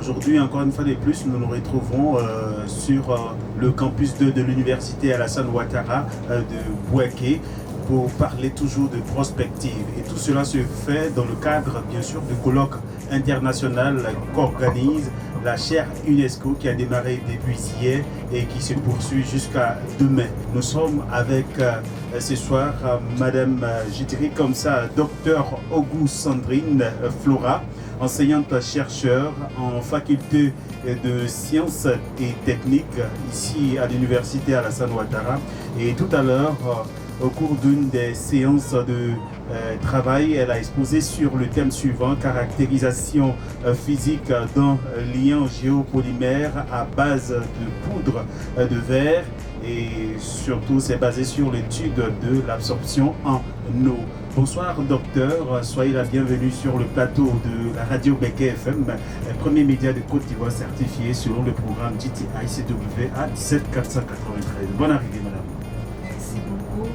Aujourd'hui, encore une fois de plus, nous nous retrouvons sur le campus 2 de l'université Alassane Ouattara de Bouaké pour parler toujours de prospective. Et tout cela se fait dans le cadre, bien sûr, du colloque international qu'organise la chaire UNESCO qui a démarré début hier et qui se poursuit jusqu'à demain. Nous sommes avec ce soir Madame, je dirais comme ça, Docteur Auguste Sandrine Flora, enseignante-chercheur en faculté de sciences et techniques ici à l'université Alassane Ouattara. Et tout à l'heure, au cours d'une des séances de travail, elle a exposé sur le thème suivant, caractérisation physique d'un liant géopolymère à base de poudre de verre, et surtout c'est basé sur l'étude de l'absorption en eau. Bonsoir docteur, soyez la bienvenue sur le plateau de la radio Béquet FM, premier média de Côte d'Ivoire certifié selon le programme GTI CW A 17493. Bonne arrivée madame. Merci beaucoup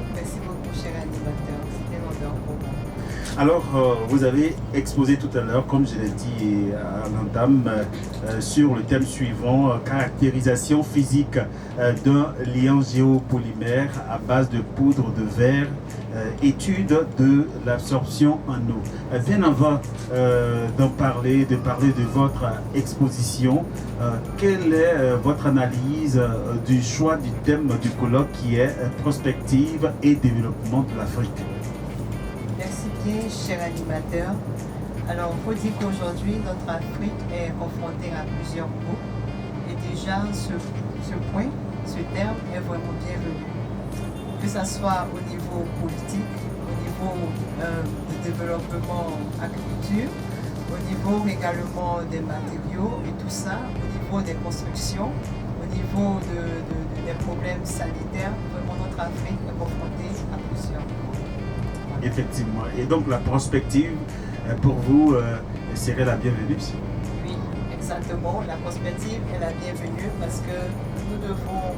cher animateur, c'était l'honneur pour moi. Alors, vous avez exposé tout à l'heure, comme je l'ai dit à l'entame, sur le thème suivant, caractérisation physique d'un liant géopolymère à base de poudre de verre, étude de l'absorption en eau. Bien avant de parler de votre exposition, quelle est votre analyse du choix du thème du colloque qui est prospective et développement de l'Afrique? Merci bien, cher animateur. Alors, il faut dire qu'aujourd'hui, notre Afrique est confrontée à plusieurs maux. Et déjà, ce point, ce terme est vraiment bienvenu. Que ce soit au niveau politique, au niveau du développement agriculture, au niveau également des matériaux et tout ça, au niveau des constructions, au niveau des problèmes sanitaires, vraiment notre Afrique est confrontée à plusieurs maux. Effectivement. Et donc la prospective, pour vous, serait la bienvenue? Oui, exactement. La prospective est la bienvenue parce que nous devons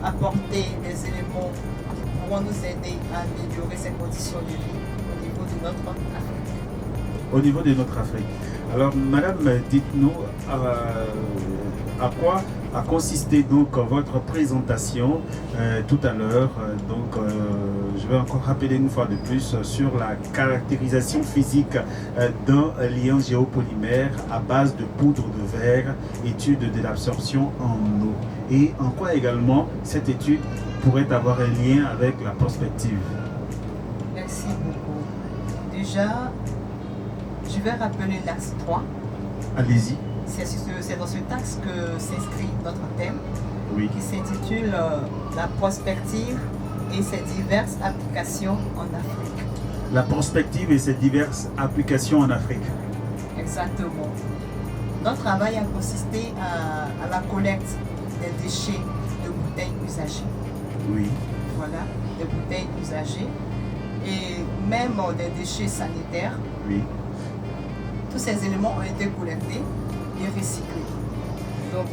apporter des éléments qui pourront nous aider à améliorer ces conditions de vie au niveau de notre Afrique. Au niveau de notre Afrique. Alors, madame, dites-nous à quoi a consisté donc votre présentation tout à l'heure. Je vais encore rappeler une fois de plus sur la caractérisation physique d'un liant géopolymère à base de poudre de verre, étude de l'absorption en eau. Et en quoi également cette étude pourrait avoir un lien avec la prospective? Merci beaucoup. Déjà, je vais rappeler l'axe 3. Allez-y. C'est dans ce axe que s'inscrit notre thème, oui, qui s'intitule La prospective et ses diverses applications en Afrique. La prospective et ses diverses applications en Afrique. Exactement. Notre travail a consisté à la collecte des déchets de bouteilles usagées. Oui. Voilà, des bouteilles usagées et même des déchets sanitaires. Oui. Tous ces éléments ont été collectés et recyclés. Donc,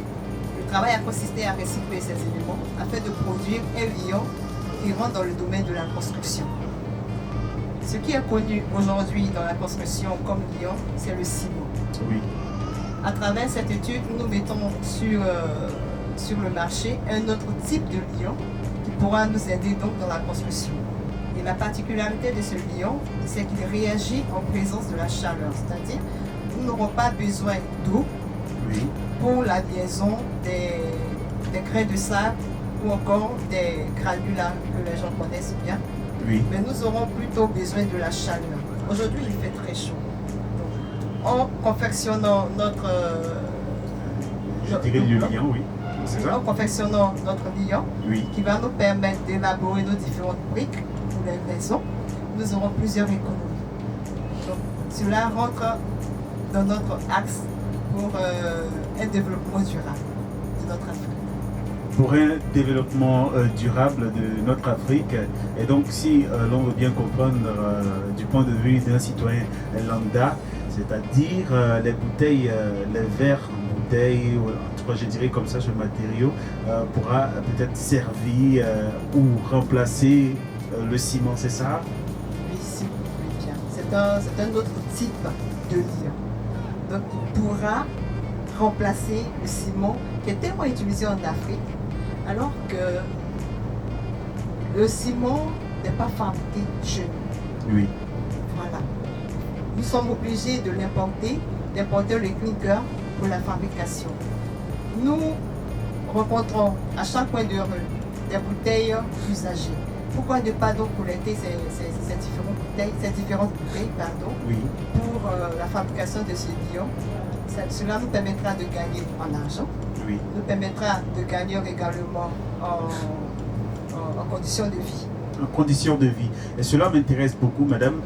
le travail a consisté à recycler ces éléments afin de produire un liant qui rentre dans le domaine de la construction. Ce qui est connu aujourd'hui dans la construction comme liant, c'est le ciment. Oui. À travers cette étude, nous mettons sur le marché un autre type de liant qui pourra nous aider donc dans la construction. Et la particularité de ce liant, c'est qu'il réagit en présence de la chaleur, c'est-à-dire nous n'aurons pas besoin d'eau, oui, pour la liaison des grains de sable ou encore des granulats que les gens connaissent bien. Oui. Mais nous aurons plutôt besoin de la chaleur. Aujourd'hui, il fait très chaud. Donc, en confectionnant notre liant, oui. C'est ça? En confectionnant notre liant, oui, qui va nous permettre d'élaborer nos différentes briques pour les maisons, nous aurons plusieurs économies. Donc, cela rentre dans notre axe pour un développement durable de notre Afrique. Pour un développement durable de notre Afrique. Et donc, si l'on veut bien comprendre du point de vue d'un citoyen lambda, c'est-à-dire les bouteilles, les verres en bouteille, en tout cas je dirais comme ça, ce matériau pourra peut-être servir ou remplacer le ciment, c'est ça? Oui, si vous voulez bien. C'est un autre type de liant. Donc, il pourra remplacer le ciment qui est tellement utilisé en Afrique, alors que le ciment n'est pas fabriqué chez nous. Oui. Voilà. Nous sommes obligés de d'importer le clinker pour la fabrication. Nous rencontrons à chaque coin de rue des bouteilles usagées. Pourquoi ne pas donc collecter ces différentes bouteilles Oui. pour la fabrication de ce lion? Cela nous permettra de gagner en argent, Oui. nous permettra de gagner également en conditions de vie. En conditions de vie. Et cela m'intéresse beaucoup, madame.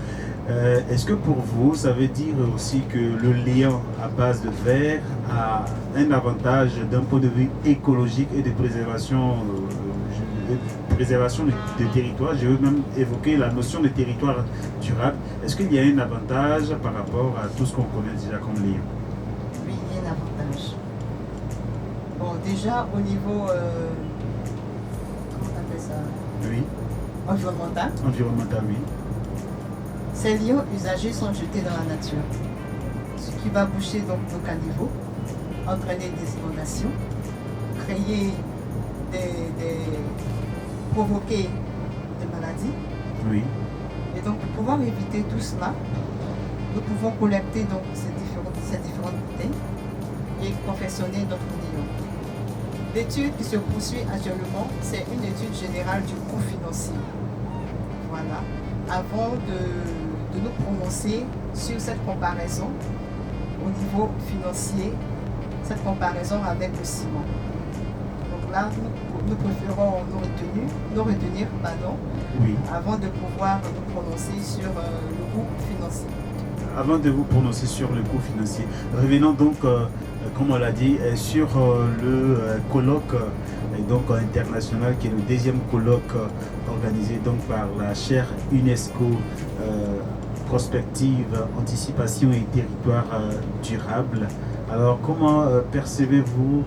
Est-ce que pour vous, ça veut dire aussi que le lion à base de verre a un avantage d'un point de vue écologique et de préservation de territoire? Je veux même évoquer la notion de territoire durable. Est-ce qu'il y a un avantage par rapport à tout ce qu'on connaît déjà comme lion? Oui, il y a un avantage. Bon, déjà au niveau, comment on appelle ça? Oui. Environnemental. Environnemental, oui. Ces lions usagés sont jetés dans la nature, ce qui va boucher donc nos caniveaux, entraîner des inondations, provoquer des maladies. Oui. Et donc pour pouvoir éviter tout cela, nous pouvons collecter donc ces différentes bouteilles et confectionner notre lion. L'étude qui se poursuit actuellement, c'est une étude générale du coût financier. Voilà. Avant de nous prononcer sur cette comparaison au niveau financier, cette comparaison avec le ciment. Donc là, nous préférons nous retenir Oui. avant de pouvoir nous prononcer sur le coût financier. Avant de vous prononcer sur le coût financier, revenons donc, comme on l'a dit, sur le colloque donc, international qui est le deuxième colloque organisé donc, par la chaire UNESCO Prospective, Anticipation et Territoire Durable. Alors comment percevez-vous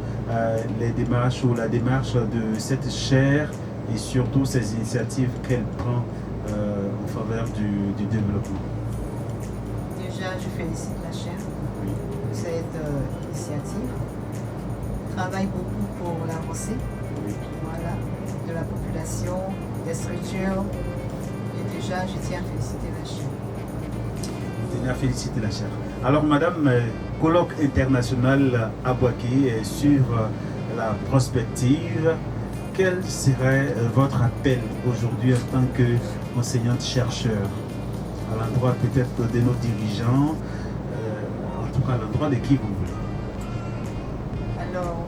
les démarches ou la démarche de cette chaire et surtout ces initiatives qu'elle prend en faveur du développement? Déjà, je félicite la chaire pour cette initiative. Elle travaille beaucoup pour l'avancée voilà, de la population, des structures. Et déjà, je tiens à féliciter la chaire. Féliciter la chaire. Alors, madame, colloque international à Bouaké sur la prospective, quel serait votre appel aujourd'hui en tant qu'enseignante-chercheur à l'endroit peut-être de nos dirigeants, en tout cas à l'endroit de qui vous voulez? Alors,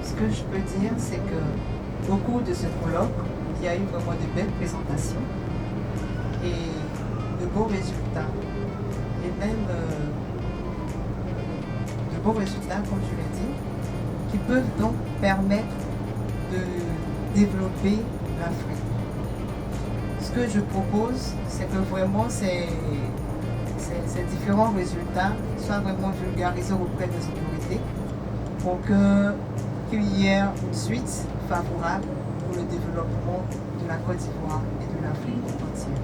ce que je peux dire, c'est que au cours de ce colloque, il y a eu vraiment de belles présentations et de beaux résultats. Et même de beaux résultats, comme je l'ai dit, qui peuvent donc permettre de développer l'Afrique. Ce que je propose, c'est que vraiment ces différents résultats soient vraiment vulgarisés auprès des autorités pour qu'il y ait une suite favorable pour le développement de la Côte d'Ivoire et de l'Afrique entière.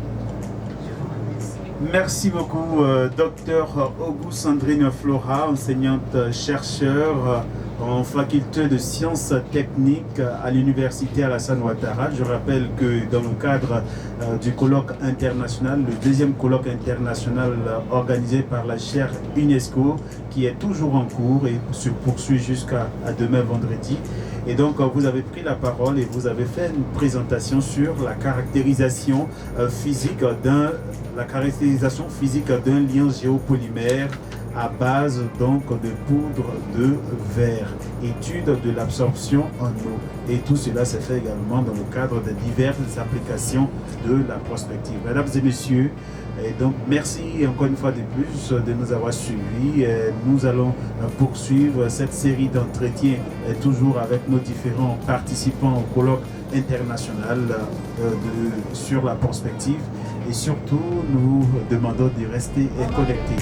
Je vous remercie. Merci beaucoup, Dr Auguste Sandrine Flora, enseignante-chercheur en faculté de sciences techniques à l'université Alassane Ouattara. Je rappelle que dans le cadre du colloque international, le deuxième colloque international organisé par la chaire UNESCO, qui est toujours en cours et se poursuit jusqu'à demain vendredi. Et donc, vous avez pris la parole et vous avez fait une présentation sur la caractérisation physique d'un liant géopolymère à base donc de poudre de verre, étude de l'absorption en eau. Et tout cela s'est fait également dans le cadre de diverses applications de la prospective. Mesdames et messieurs, et donc merci encore une fois de plus de nous avoir suivis. Nous allons poursuivre cette série d'entretiens toujours avec nos différents participants au colloque international sur la prospective. Et surtout, nous demandons de rester connectés.